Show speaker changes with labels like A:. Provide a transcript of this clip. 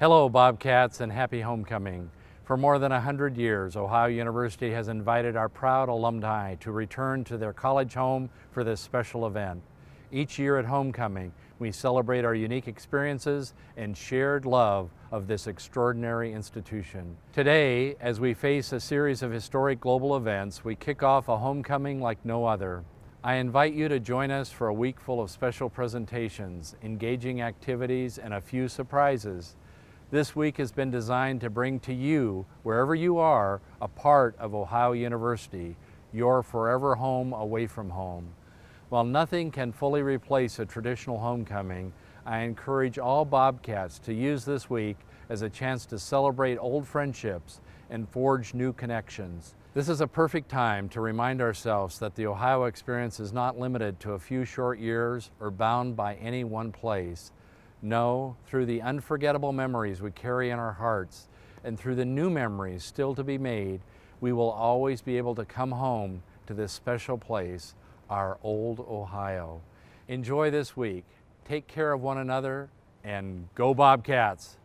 A: Hello, Bobcats, and happy homecoming. For more than 100 years, Ohio University has invited our proud alumni to return to their college home for this special event. Each year at homecoming, we celebrate our unique experiences and shared love of this extraordinary institution. Today, as we face a series of historic global events, we kick off a homecoming like no other. I invite you to join us for a week full of special presentations, engaging activities, and a few surprises. This week has been designed to bring to you, wherever you are, a part of Ohio University, your forever home away from home. While nothing can fully replace a traditional homecoming, I encourage all Bobcats to use this week as a chance to celebrate old friendships and forge new connections. This is a perfect time to remind ourselves that the Ohio experience is not limited to a few short years or bound by any one place. No, through the unforgettable memories we carry in our hearts and through the new memories still to be made, we will always be able to come home to this special place, our old Ohio. Enjoy this week, take care of one another, and go Bobcats!